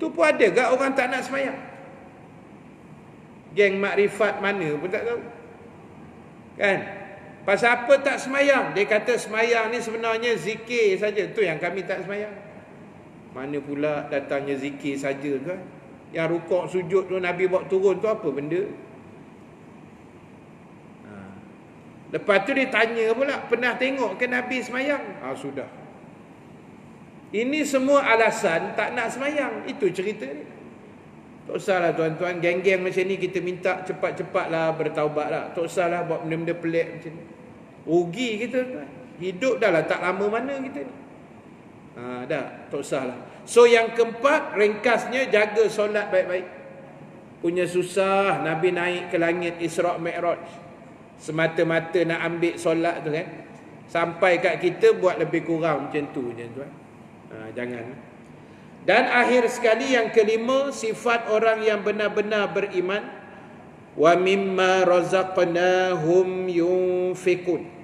Tu pun ada ke orang tak nak semayang? Geng makrifat mana pun tak tahu. Kan? Pasal apa tak semayang? Dia kata semayang ni sebenarnya zikir saja. Tu yang kami tak semayang. Mana pula datangnya zikir saja kan? Yang rukuk sujud tu Nabi bawa turun tu apa benda? Lepas tu dia tanya pula, pernah tengok ke Nabi semayang? Sudah. Ini semua alasan tak nak semayang. Itu cerita ni. Tak usahlah tuan-tuan, geng-geng macam ni kita minta cepat-cepatlah bertaubatlah. Tak usahlah buat benda-benda pelik macam ni. Rugi kita tuan. Hidup dah lah tak lama mana kita ni. Dah, tak usahlah. So yang keempat, ringkasnya, jaga solat baik-baik. Punya susah Nabi naik ke langit Isra' Mi'raj, semata-mata nak ambil solat tu kan. Sampai kat kita buat lebih kurang macam tu je tuan. Jangan. Dan akhir sekali yang kelima, sifat orang yang benar-benar beriman, wa mimma razaqnahum yunfikun.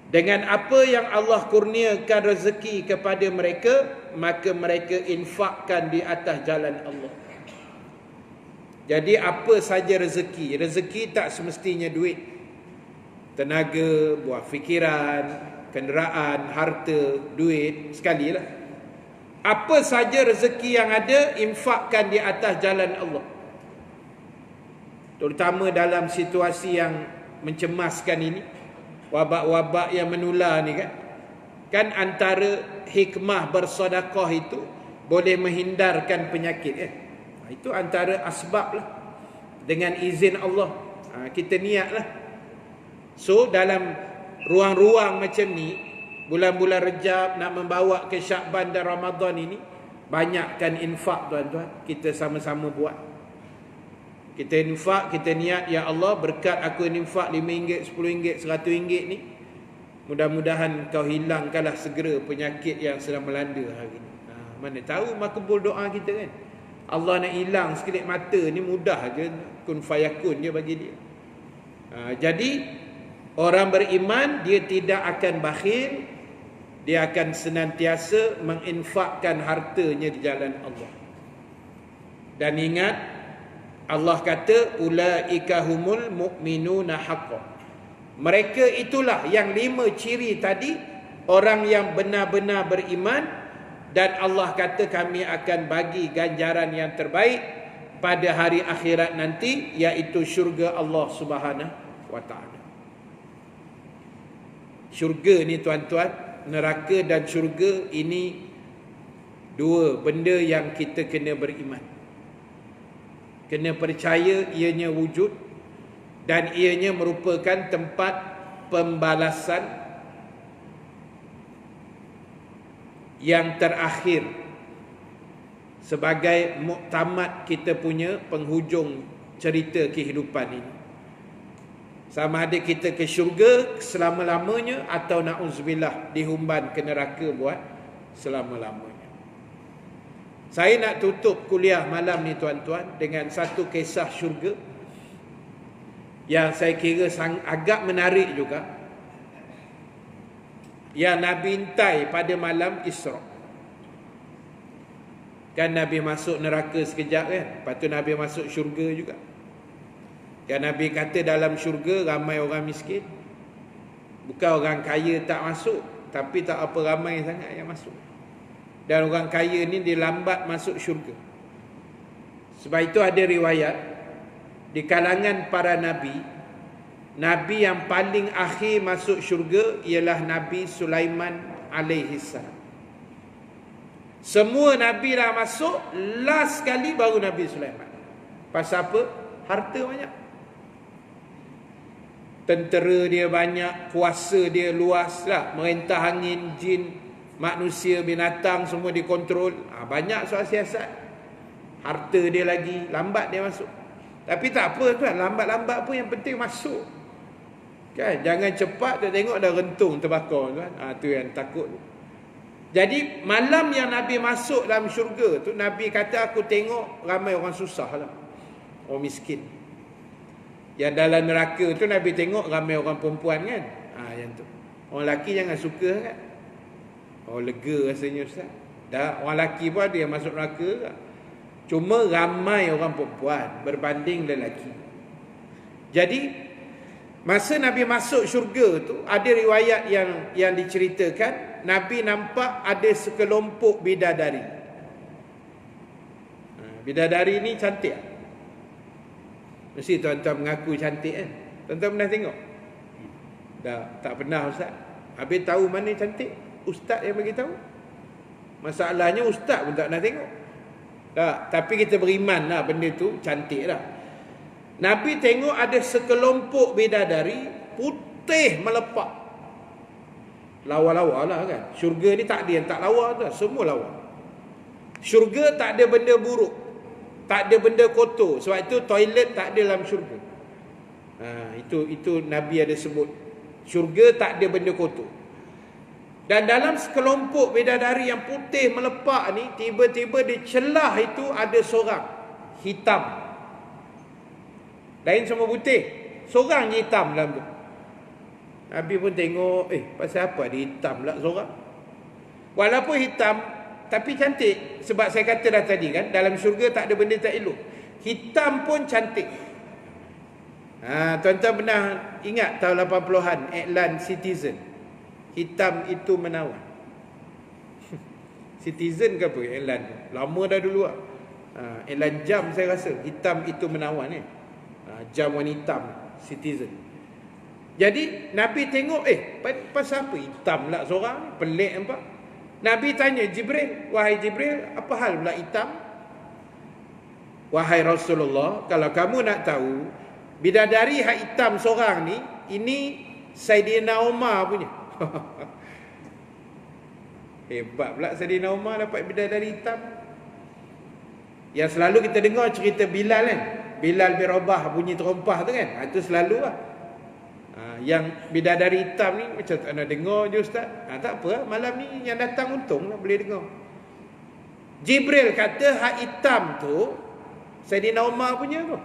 Dengan apa yang Allah kurniakan rezeki kepada mereka, maka mereka infakkan di atas jalan Allah. Jadi apa saja rezeki. Rezeki tak semestinya duit. Tenaga, buah fikiran, kenderaan, harta, duit, sekalilah. Apa saja rezeki yang ada, infakkan di atas jalan Allah. Terutama dalam situasi yang mencemaskan ini, wabak-wabak yang menular ni kan. Kan antara hikmah bersedekah itu boleh menghindarkan penyakit kan. Itu antara asbab lah. Dengan izin Allah. Kita niat lah. So dalam ruang-ruang macam ni, bulan-bulan Rejab nak membawa ke Syakban dan Ramadan ini, banyakkan infak tuan-tuan. Kita sama-sama buat. Kita infak, kita niat, ya Allah berkat aku infak RM5, RM10, RM100 ni, mudah-mudahan kau hilangkanlah segera penyakit yang sedang melanda hari ni. Mana tahu makbul doa kita kan. Allah nak hilang sekelip mata ni mudah je, kun fayakun je bagi dia. Jadi orang beriman dia tidak akan bakhil, dia akan senantiasa menginfakkan hartanya di jalan Allah. Dan ingat, Allah kata ulaika humul mu'minuna haqqan. Mereka itulah yang 5 ciri tadi, orang yang benar-benar beriman, dan Allah kata kami akan bagi ganjaran yang terbaik pada hari akhirat nanti, iaitu syurga Allah Subhanahu wa taala. Syurga ni tuan-tuan, neraka dan syurga ini dua benda yang kita kena beriman. Kena percaya ianya wujud dan ianya merupakan tempat pembalasan yang terakhir sebagai muktamad kita punya penghujung cerita kehidupan ini. Sama ada kita ke syurga selama-lamanya atau na'udzubillah dihumban ke neraka buat selama-lamanya. Saya nak tutup kuliah malam ni tuan-tuan dengan satu kisah syurga yang saya kira agak menarik juga, yang Nabi intai pada malam Isra'. Kan Nabi masuk neraka sekejap kan, lepas tu Nabi masuk syurga juga. Kan Nabi kata dalam syurga ramai orang miskin. Bukan orang kaya tak masuk, tapi tak apa ramai sangat yang masuk. Dan orang kaya ni dia lambat masuk syurga. Sebab itu ada riwayat di kalangan para nabi, nabi yang paling akhir masuk syurga ialah Nabi Sulaiman alaihi salam. Semua nabi dah masuk, last sekali baru Nabi Sulaiman. Pasal apa? Harta banyak. Tentera dia banyak, kuasa dia luas lah, merintah angin, jin, manusia, binatang semua dikontrol. Banyak soal siasat. Harta dia lagi, lambat dia masuk. Tapi tak apa tuan, lambat-lambat pun yang penting masuk. Kan, jangan cepat tu tengok dah rentung terbakar tuan. Tu yang takut. Jadi malam yang Nabi masuk dalam syurga tu, Nabi kata aku tengok ramai orang susah lah, orang miskin. Yang dalam neraka tu Nabi tengok ramai orang perempuan kan. Yang tu. Orang lelaki jangan suka kan. Lega rasanya Ustaz. Dah orang lelaki pun ada yang masuk neraka kan. Cuma ramai orang perempuan berbanding lelaki. Jadi masa Nabi masuk syurga tu, ada riwayat yang diceritakan Nabi nampak ada sekelompok bidadari. Bidadari ni cantik. Mesti tuan-tuan mengaku cantik kan? Tuan-tuan pernah tengok? Tak pernah Ustaz. Habis tahu mana cantik? Ustaz yang bagi tahu. Masalahnya Ustaz pun tak pernah tengok. Tak, tapi kita beriman lah benda tu cantik lah. Nabi tengok ada sekelompok bidadari putih melepak. Lawa-lawa lah kan. Syurga ni tak ada yang tak lawa tu, semua lawa. Syurga tak ada benda buruk, tak ada benda kotor. Sebab itu toilet tak ada dalam syurga. Itu Nabi ada sebut. Syurga tak ada benda kotor. Dan dalam sekelompok bidadari yang putih melepak ni, tiba-tiba di celah itu ada seorang hitam. Lain semua putih, seorang je hitam dalam tu. Nabi pun tengok, pasal apa dia hitam pula seorang? Walaupun hitam, tapi cantik. Sebab saya kata dah tadi kan, dalam syurga tak ada benda tak elok. Hitam pun cantik. Tuan-tuan pernah ingat tahun 80-an, iklan Citizen. Hitam itu menawan. Citizen ke apa iklan tu? Lama dah dulu lah. Iklan jam saya rasa, hitam itu menawan ni. Jam warna hitam, Citizen. Jadi Nabi tengok, pasal apa hitam pula seorang ni? Pelik nampak. Nabi tanya Jibril, wahai Jibril, apa hal pula hitam? Wahai Rasulullah, kalau kamu nak tahu, bidadari hak hitam seorang ni, ini Saidina Umar punya. Hebat pula Saidina Umar dapat bidadari hitam. Yang selalu kita dengar cerita Bilal kan. Bilal bin Rabah bunyi terompah tu kan. Itu selalu lah. Yang bidadari hitam ni macam tak nak dengar je Ustaz. Tak apa, malam ni yang datang untung lah boleh dengar. Jibril kata hak hitam tu Saidina Umar punya tu.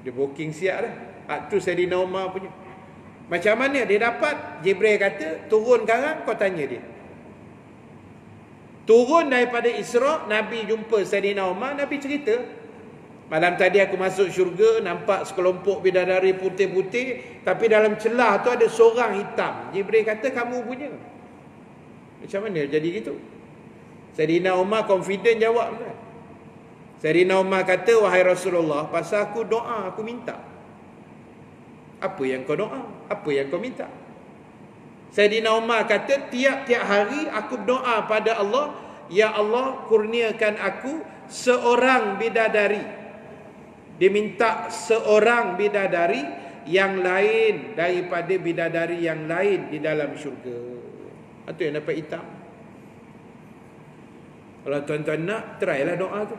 Dia booking siap dah. Hak tu Saidina Umar punya. Macam mana dia dapat? Jibril kata turun sekarang kau tanya dia. Turun daripada Isra', Nabi jumpa Saidina Umar, Nabi cerita. Malam tadi aku masuk syurga, nampak sekelompok bidadari putih-putih, tapi dalam celah tu ada seorang hitam. Jibril kata kamu punya. Macam mana jadi gitu? Saidina Umar confident jawab kan? Saidina Umar kata, wahai Rasulullah, pasal aku doa, aku minta. Apa yang kau doa? Apa yang kau minta? Saidina Umar kata, tiap-tiap hari aku berdoa pada Allah, ya Allah kurniakan aku seorang bidadari. Dia minta seorang bidadari yang lain daripada bidadari yang lain di dalam syurga. Itu yang dapat hitam. Kalau tuan-tuan nak, try lah doa tu.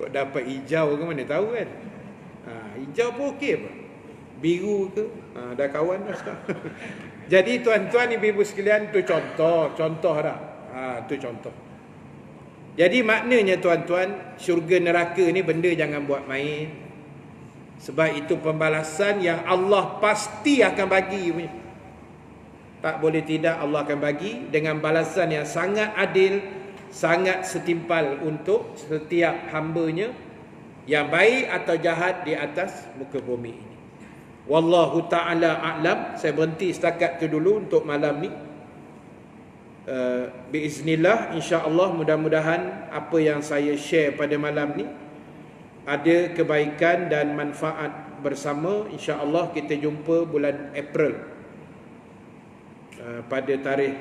Kok dapat hijau ke mana tahu kan. Hijau pun okey apa. Biru ke, dah kawan dah sekarang. Jadi tuan-tuan ibu-ibu sekalian, tu contoh dah. Tu contoh. Jadi maknanya tuan-tuan, syurga neraka ni benda jangan buat main. Sebab itu pembalasan yang Allah pasti akan bagi punya. Tak boleh tidak, Allah akan bagi dengan balasan yang sangat adil, sangat setimpal untuk setiap hamba-Nya, yang baik atau jahat di atas muka bumi ini. Wallahu ta'ala a'lam. Saya berhenti setakat tu dulu untuk malam ni. Biiznillah, insya-Allah, mudah-mudahan apa yang saya share pada malam ni ada kebaikan dan manfaat bersama. Insya-Allah kita jumpa bulan April pada tarikh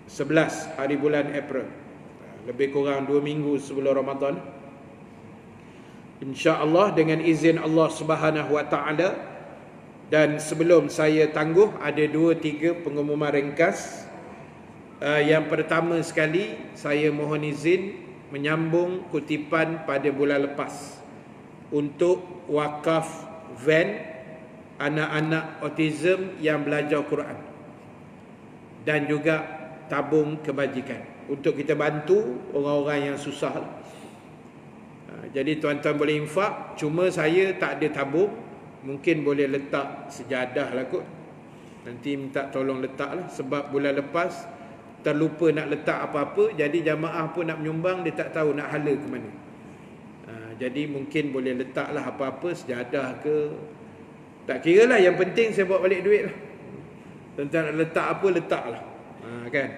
11 hari bulan April, lebih kurang 2 minggu sebelum Ramadan. Insya-Allah dengan izin Allah Subhanahu wa taala. Dan sebelum saya tangguh, ada 2-3 pengumuman ringkas. Yang pertama sekali, saya mohon izin menyambung kutipan pada bulan lepas untuk wakaf van anak-anak autism yang belajar Quran, dan juga tabung kebajikan untuk kita bantu orang-orang yang susah. Jadi tuan-tuan boleh infak. Cuma saya tak ada tabung. Mungkin boleh letak sejadah lah kot. Nanti minta tolong letak lah. Sebab bulan lepas terlupa nak letak apa-apa. Jadi jamaah pun nak menyumbang, dia tak tahu nak hala ke mana. Jadi mungkin boleh letak lah apa-apa, sejadah ke. Tak kira lah, yang penting saya bawa balik duit lah. Tentang nak letak apa, letak lah. Kan?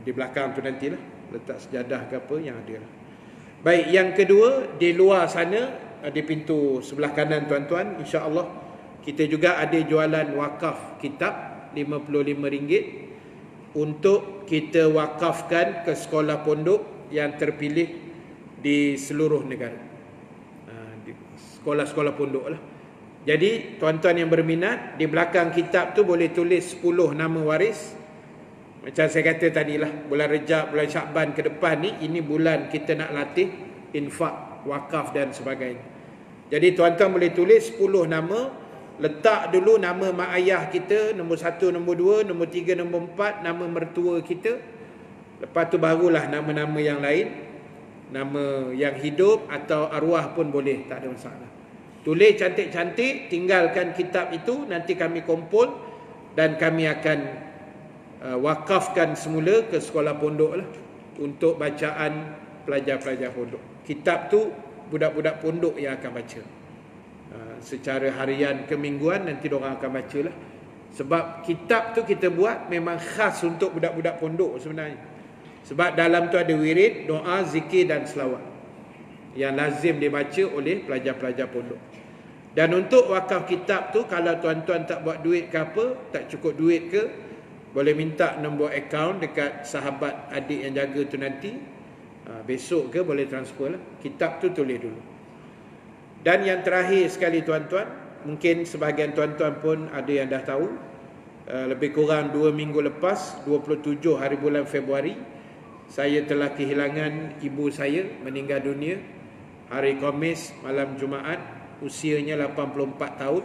Di belakang tu nantilah. Letak sejadah ke apa yang ada lah. Baik, yang kedua, di luar sana, di pintu sebelah kanan tuan-tuan, insya-Allah kita juga ada jualan wakaf kitab RM55 untuk kita wakafkan ke sekolah pondok yang terpilih di seluruh negara. Sekolah-sekolah pondok lah. Jadi tuan-tuan yang berminat, di belakang kitab tu boleh tulis 10 nama waris. Macam saya kata tadilah, bulan Rejab, bulan Syakban ke depan ni, ini bulan kita nak latih infak, wakaf dan sebagainya. Jadi tuan-tuan boleh tulis 10 nama, letak dulu nama mak ayah kita, nombor 1, nombor 2, nombor 3, nombor 4, nama mertua kita. Lepas tu barulah nama-nama yang lain, nama yang hidup atau arwah pun boleh, tak ada masalah. Tulis cantik-cantik, tinggalkan kitab itu, nanti kami kumpul dan kami akan wakafkan semula ke sekolah pondok lah, untuk bacaan pelajar-pelajar pondok. Kitab tu budak-budak pondok yang akan baca. Secara harian ke mingguan nanti diorang akan baca lah. Sebab kitab tu kita buat memang khas untuk budak-budak pondok sebenarnya. Sebab dalam tu ada wirid, doa, zikir dan selawat yang lazim dibaca oleh pelajar-pelajar pondok. Dan untuk wakaf kitab tu, kalau tuan-tuan tak buat duit ke apa, tak cukup duit ke, boleh minta nombor akaun dekat sahabat adik yang jaga tu nanti. Besok ke boleh transfer lah. Kitab tu tulis dulu. Dan yang terakhir sekali tuan-tuan, mungkin sebahagian tuan-tuan pun ada yang dah tahu, lebih kurang 2 minggu lepas, 27 hari bulan Februari, saya telah kehilangan ibu saya, meninggal dunia hari Khamis malam Jumaat, usianya 84 tahun.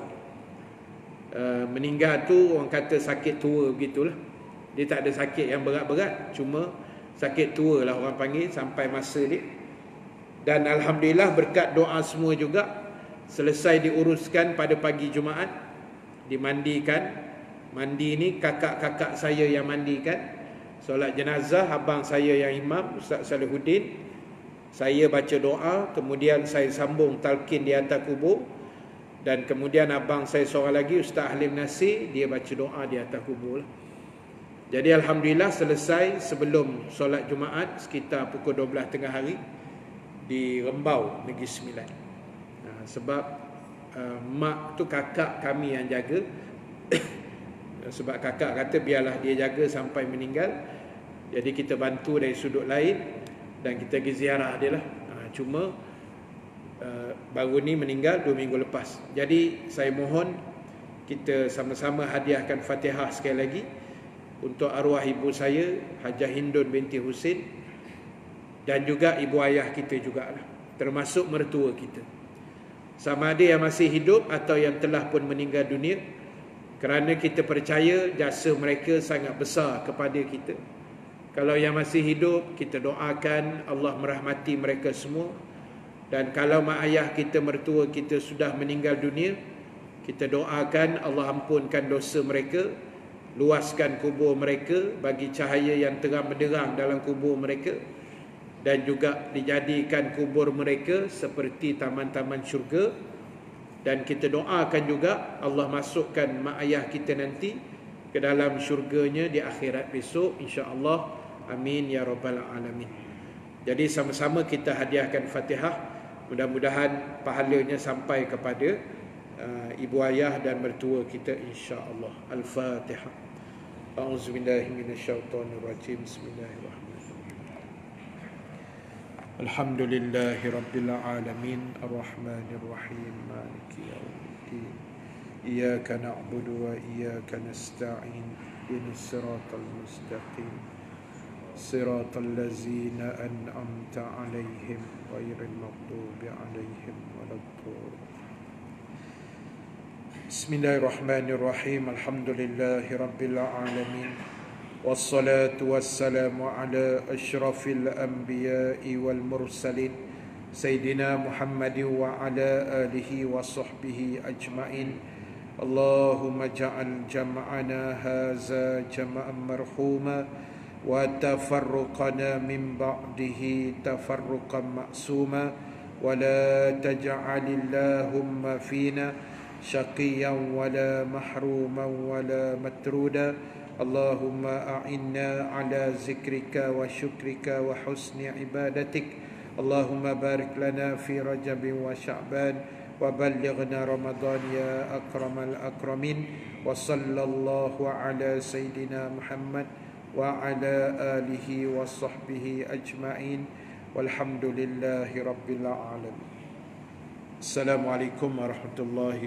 Meninggal tu orang kata sakit tua begitulah. Dia tak ada sakit yang berat-berat, cuma sakit tua lah orang panggil sampai masa dia. Dan alhamdulillah berkat doa semua juga, selesai diuruskan pada pagi Jumaat, dimandikan. Mandi ni kakak-kakak saya yang mandikan. Solat jenazah abang saya yang imam, Ustaz Salihuddin. Saya baca doa, kemudian saya sambung talqin di atas kubur. Dan kemudian abang saya seorang lagi, Ustaz Halim Nasir, dia baca doa di atas kubur lah. Jadi alhamdulillah selesai sebelum solat Jumaat sekitar pukul 12 tengah hari di Rembau, Negeri Sembilan. Sebab mak tu kakak kami yang jaga. Sebab kakak kata biarlah dia jaga sampai meninggal. Jadi kita bantu dari sudut lain dan kita pergi ziarah dia lah. Cuma baru ni meninggal 2 minggu lepas. Jadi saya mohon kita sama-sama hadiahkan Fatihah sekali lagi untuk arwah ibu saya, Hajah Hindun binti Husin, dan juga ibu ayah kita jugalah, termasuk mertua kita, sama ada yang masih hidup atau yang telah pun meninggal dunia, kerana kita percaya jasa mereka sangat besar kepada kita. Kalau yang masih hidup, kita doakan Allah merahmati mereka semua. Dan kalau mak ayah kita, mertua kita sudah meninggal dunia, Kita doakan Allah ampunkan dosa mereka, luaskan kubur mereka, bagi cahaya yang terang benderang dalam kubur mereka, dan juga dijadikan kubur mereka seperti taman-taman syurga. Dan kita doakan juga Allah masukkan mak ayah kita nanti ke dalam syurganya di akhirat besok, insya-Allah. Amin ya rabbal alamin. Jadi sama-sama kita hadiahkan Fatihah, mudah-mudahan pahalanya sampai kepada ibu ayah dan mertua kita, insya-Allah. Al-Fatihah. A'udzubillahi minasyaitonirrajim. Bismillahirrahmanirrahim. Alhamdulillahi rabbil alamin, arrahmanir rahim, maliki yaumiddin. Iyyaka na'budu wa iyyaka nasta'in. Ihdinas siratal mustaqim. Siratal ladzina an'amta 'alaihim ghairil maghdubi 'alaihim waladdallin. Bismillahirrahmanirrahim. Alhamdulillahi rabbil alamin. Wassalatu wassalamu ala asyrafil anbiya'i wal mursalin Sayyidina Muhammadin wa ala alihi wa sahbihi ajma'in. Allahumma ja'al jam'ana haza jam'an marhuma wa tafarruqana min ba'dihi tafarruqan ma'suma wa la taj'alillahumma fina syaqiyan wa la mahruman wa la matruda. Allahumma a'inna ala zikrika wa syukrika wa husni ibadatik. Allahumma barik lana fi Rajab wa Sya'ban wa ballighna Ramadan ya akramal akramin. Wa sallallahu ala Sayyidina Muhammad wa ala alihi wa sahbihi ajma'in. Walhamdulillahi rabbil alamin. Assalamualaikum warahmatullahi